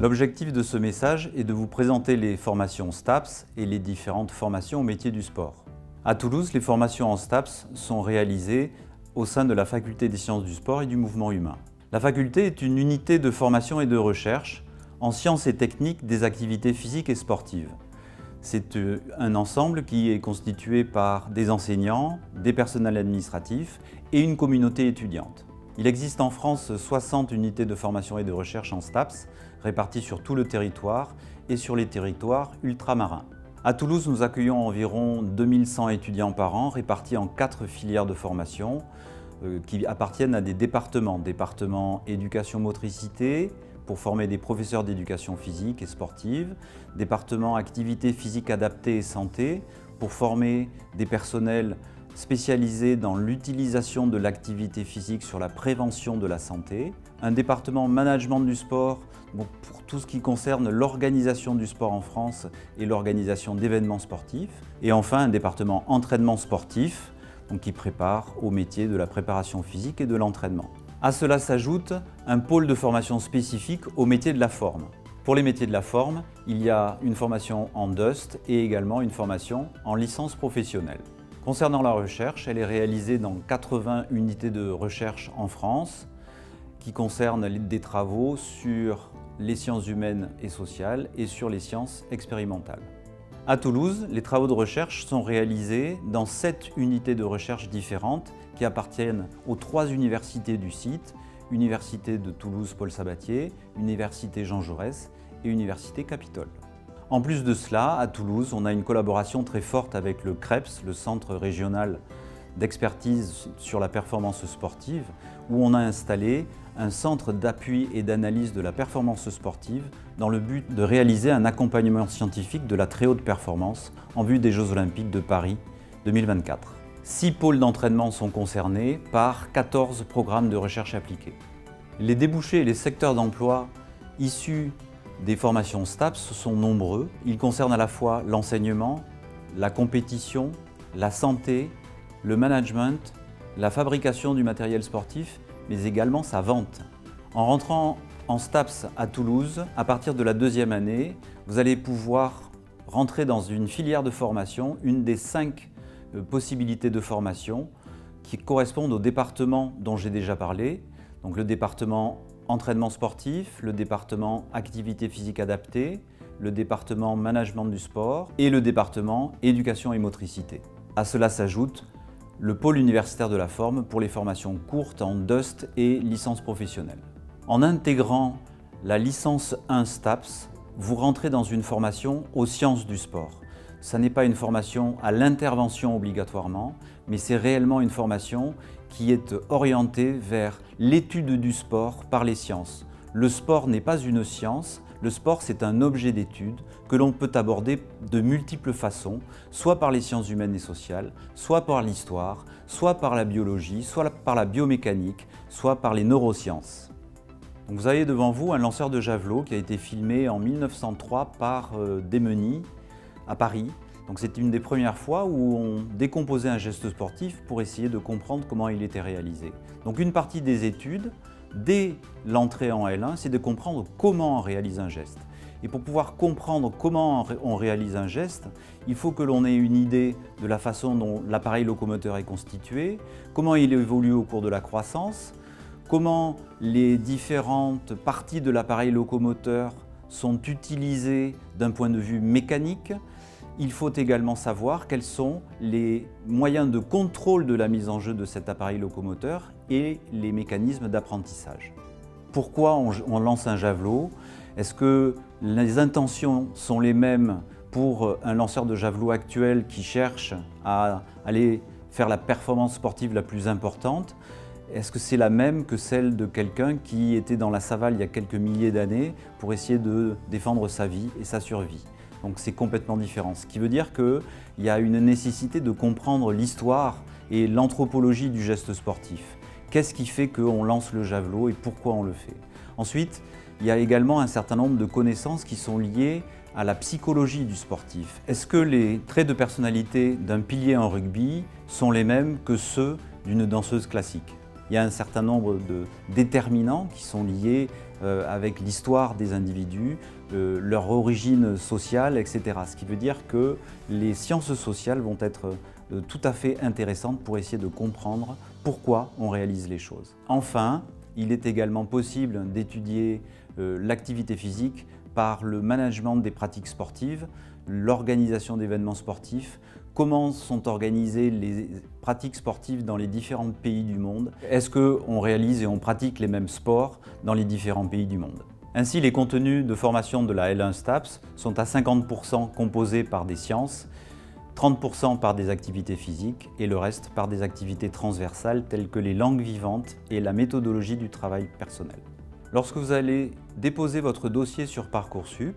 L'objectif de ce message est de vous présenter les formations STAPS et les différentes formations au métier du sport. À Toulouse, les formations en STAPS sont réalisées au sein de la Faculté des sciences du sport et du mouvement humain. La faculté est une unité de formation et de recherche en sciences et techniques des activités physiques et sportives. C'est un ensemble qui est constitué par des enseignants, des personnels administratifs et une communauté étudiante. Il existe en France 60 unités de formation et de recherche en STAPS, réparties sur tout le territoire et sur les territoires ultramarins. À Toulouse, nous accueillons environ 2100 étudiants par an, répartis en 4 filières de formation qui appartiennent à des départements. Département éducation motricité, pour former des professeurs d'éducation physique et sportive, département activité physique adaptée et santé, pour former des personnels spécialisé dans l'utilisation de l'activité physique sur la prévention de la santé, un département management du sport pour tout ce qui concerne l'organisation du sport en France et l'organisation d'événements sportifs, et enfin un département entraînement sportif qui prépare au métier de la préparation physique et de l'entraînement. À cela s'ajoute un pôle de formation spécifique au métier de la forme. Pour les métiers de la forme, il y a une formation en DUST et également une formation en licence professionnelle. Concernant la recherche, elle est réalisée dans 80 unités de recherche en France qui concernent des travaux sur les sciences humaines et sociales et sur les sciences expérimentales. À Toulouse, les travaux de recherche sont réalisés dans 7 unités de recherche différentes qui appartiennent aux 3 universités du site, Université de Toulouse Paul Sabatier, Université Jean Jaurès et Université Capitole. En plus de cela, à Toulouse, on a une collaboration très forte avec le CREPS, le Centre régional d'expertise sur la performance sportive, où on a installé un centre d'appui et d'analyse de la performance sportive dans le but de réaliser un accompagnement scientifique de la très haute performance en vue des Jeux Olympiques de Paris 2024. 6 pôles d'entraînement sont concernés par 14 programmes de recherche appliquée. Les débouchés et les secteurs d'emploi issus des formations STAPS sont nombreux. Ils concernent à la fois l'enseignement, la compétition, la santé, le management, la fabrication du matériel sportif, mais également sa vente. En rentrant en STAPS à Toulouse, à partir de la 2e année, vous allez pouvoir rentrer dans une filière de formation, une des 5 possibilités de formation qui correspondent au département dont j'ai déjà parlé, donc le département entraînement sportif, le département activité physique adaptée, le département management du sport et le département éducation et motricité. À cela s'ajoute le pôle universitaire de la forme pour les formations courtes en DUST et licence professionnelle. En intégrant la licence 1 STAPS, vous rentrez dans une formation aux sciences du sport. Ce n'est pas une formation à l'intervention obligatoirement, mais c'est réellement une formation qui est orientée vers l'étude du sport par les sciences. Le sport n'est pas une science, le sport c'est un objet d'étude que l'on peut aborder de multiples façons, soit par les sciences humaines et sociales, soit par l'histoire, soit par la biologie, soit par la biomécanique, soit par les neurosciences. Donc vous avez devant vous un lanceur de javelot qui a été filmé en 1903 par Demeny à Paris. Donc c'est une des premières fois où on décomposait un geste sportif pour essayer de comprendre comment il était réalisé. Donc une partie des études, dès l'entrée en L1, c'est de comprendre comment on réalise un geste. Et pour pouvoir comprendre comment on réalise un geste, il faut que l'on ait une idée de la façon dont l'appareil locomoteur est constitué, comment il évolue au cours de la croissance, comment les différentes parties de l'appareil locomoteur sont utilisées d'un point de vue mécanique. Il faut également savoir quels sont les moyens de contrôle de la mise en jeu de cet appareil locomoteur et les mécanismes d'apprentissage. Pourquoi on lance un javelot? Est-ce que les intentions sont les mêmes pour un lanceur de javelot actuel qui cherche à aller faire la performance sportive la plus importante? Est-ce que c'est la même que celle de quelqu'un qui était dans la savane il y a quelques milliers d'années pour essayer de défendre sa vie et sa survie? Donc c'est complètement différent, ce qui veut dire qu'il y a une nécessité de comprendre l'histoire et l'anthropologie du geste sportif. Qu'est-ce qui fait qu'on lance le javelot et pourquoi on le fait? Ensuite, il y a également un certain nombre de connaissances qui sont liées à la psychologie du sportif. Est-ce que les traits de personnalité d'un pilier en rugby sont les mêmes que ceux d'une danseuse classique? il y a un certain nombre de déterminants qui sont liés avec l'histoire des individus, leur origine sociale, etc. Ce qui veut dire que les sciences sociales vont être tout à fait intéressantes pour essayer de comprendre pourquoi on réalise les choses. Enfin, il est également possible d'étudier l'activité physique par le management des pratiques sportives, l'organisation d'événements sportifs, comment sont organisées les pratiques sportives dans les différents pays du monde. Est-ce qu'on réalise et on pratique les mêmes sports dans les différents pays du monde? Ainsi, les contenus de formation de la L1 STAPS sont à 50% composés par des sciences, 30% par des activités physiques et le reste par des activités transversales telles que les langues vivantes et la méthodologie du travail personnel. Lorsque vous allez déposer votre dossier sur Parcoursup,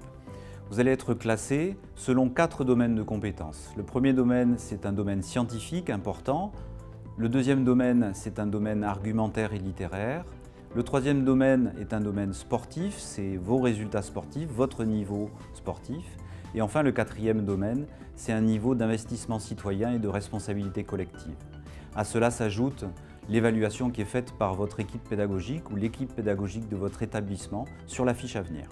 vous allez être classé selon 4 domaines de compétences. Le premier domaine, c'est un domaine scientifique important. Le deuxième domaine, c'est un domaine argumentaire et littéraire. Le troisième domaine est un domaine sportif, c'est vos résultats sportifs, votre niveau sportif. Et enfin, le quatrième domaine, c'est un niveau d'investissement citoyen et de responsabilité collective. À cela s'ajoute l'évaluation qui est faite par votre équipe pédagogique ou l'équipe pédagogique de votre établissement sur la fiche à venir.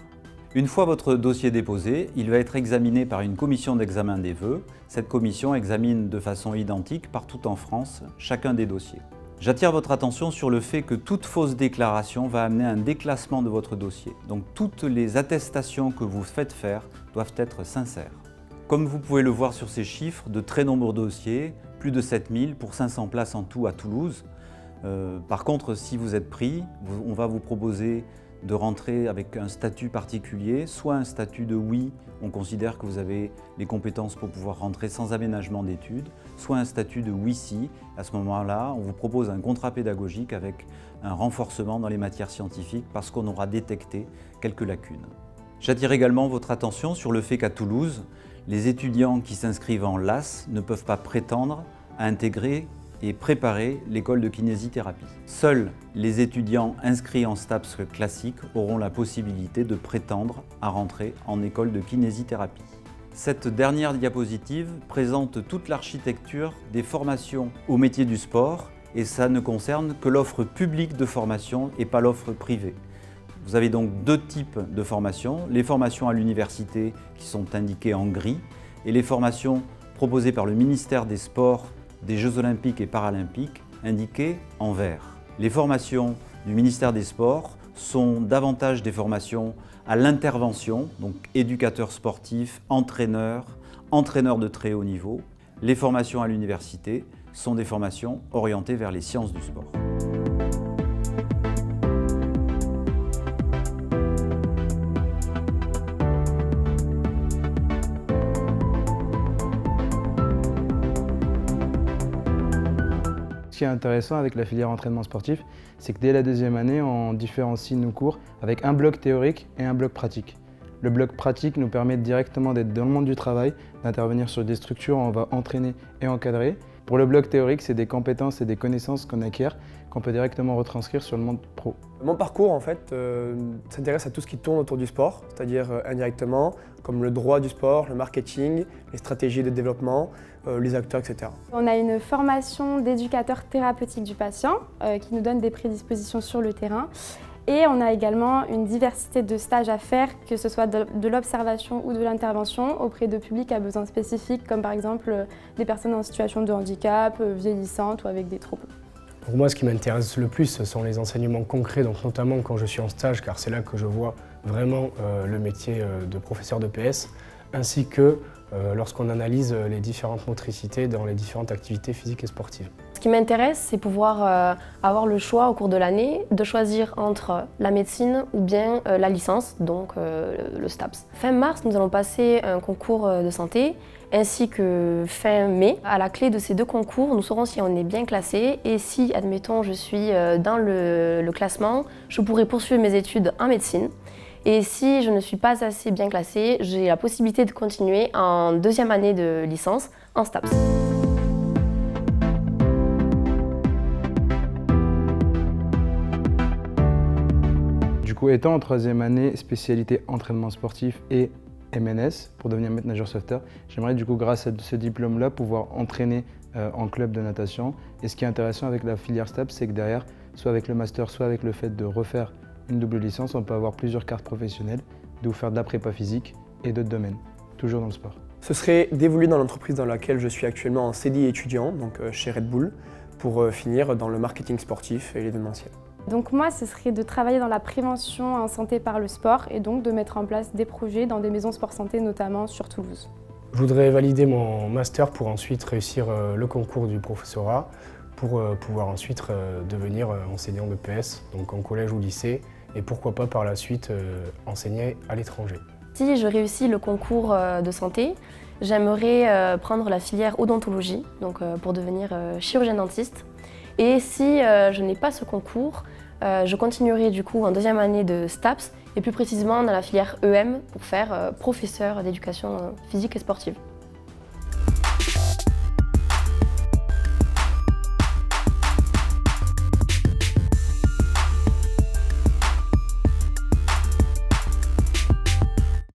Une fois votre dossier déposé, il va être examiné par une commission d'examen des vœux. Cette commission examine de façon identique partout en France chacun des dossiers. J'attire votre attention sur le fait que toute fausse déclaration va amener un déclassement de votre dossier. Donc toutes les attestations que vous faites faire doivent être sincères. Comme vous pouvez le voir sur ces chiffres, de très nombreux dossiers, plus de 7000 pour 500 places en tout à Toulouse. Par contre, si vous êtes pris, on va vous proposer de rentrer avec un statut particulier, soit un statut de oui, on considère que vous avez les compétences pour pouvoir rentrer sans aménagement d'études, soit un statut de oui si, à ce moment-là, on vous propose un contrat pédagogique avec un renforcement dans les matières scientifiques parce qu'on aura détecté quelques lacunes. J'attire également votre attention sur le fait qu'à Toulouse, les étudiants qui s'inscrivent en LAS ne peuvent pas prétendre à intégrer et préparer l'école de kinésithérapie. Seuls les étudiants inscrits en STAPS classique auront la possibilité de prétendre à rentrer en école de kinésithérapie. Cette dernière diapositive présente toute l'architecture des formations au métier du sport et ça ne concerne que l'offre publique de formation et pas l'offre privée. Vous avez donc deux types de formations, les formations à l'université qui sont indiquées en gris et les formations proposées par le ministère des Sports, des Jeux Olympiques et Paralympiques indiquées en vert. Les formations du ministère des Sports sont davantage des formations à l'intervention, donc éducateurs sportifs, entraîneurs de très haut niveau. Les formations à l'université sont des formations orientées vers les sciences du sport. Ce qui est intéressant avec la filière entraînement sportif, c'est que dès la deuxième année, on différencie nos cours avec un bloc théorique et un bloc pratique. Le bloc pratique nous permet directement d'être dans le monde du travail, d'intervenir sur des structures où on va entraîner et encadrer. Pour le bloc théorique, c'est des compétences et des connaissances qu'on acquiert, qu'on peut directement retranscrire sur le monde pro. Mon parcours, en fait, s'intéresse à tout ce qui tourne autour du sport, c'est-à-dire indirectement, comme le droit du sport, le marketing, les stratégies de développement, les acteurs, etc. On a une formation d'éducateur thérapeutique du patient qui nous donne des prédispositions sur le terrain. Et on a également une diversité de stages à faire, que ce soit de l'observation ou de l'intervention auprès de publics à besoins spécifiques, comme par exemple des personnes en situation de handicap, vieillissantes ou avec des troubles. Pour moi, ce qui m'intéresse le plus, ce sont les enseignements concrets, donc notamment quand je suis en stage, car c'est là que je vois vraiment le métier de professeur de PS, ainsi que lorsqu'on analyse les différentes motricités dans les différentes activités physiques et sportives. Ce qui m'intéresse, c'est pouvoir avoir le choix au cours de l'année de choisir entre la médecine ou bien la licence, donc le STAPS. Fin mars, nous allons passer un concours de santé, ainsi que fin mai. À la clé de ces deux concours, nous saurons si on est bien classé et si, admettons, je suis dans le classement, je pourrai poursuivre mes études en médecine. Et si je ne suis pas assez bien classée, j'ai la possibilité de continuer en deuxième année de licence en STAPS. Du coup, étant en troisième année, spécialité entraînement sportif et MNS pour devenir maître nageur sauveteur, j'aimerais du coup, grâce à ce diplôme-là, pouvoir entraîner en club de natation. Et ce qui est intéressant avec la filière STAPS, c'est que derrière, soit avec le master, soit avec le fait de refaire une double licence, on peut avoir plusieurs cartes professionnelles, d'où faire de la prépa physique et d'autres domaines, toujours dans le sport. Ce serait d'évoluer dans l'entreprise dans laquelle je suis actuellement en CDI étudiant, donc chez Red Bull, pour finir dans le marketing sportif et l'événementiel. Donc moi, ce serait de travailler dans la prévention en santé par le sport et donc de mettre en place des projets dans des maisons sport-santé, notamment sur Toulouse. Je voudrais valider mon master pour ensuite réussir le concours du professorat, pour pouvoir ensuite devenir enseignant de PS, donc en collège ou lycée, et pourquoi pas par la suite enseigner à l'étranger. Si je réussis le concours de santé, j'aimerais prendre la filière odontologie, donc pour devenir chirurgien-dentiste. Et si je n'ai pas ce concours, je continuerai du coup en deuxième année de STAPS, et plus précisément dans la filière EM pour faire professeur d'éducation physique et sportive.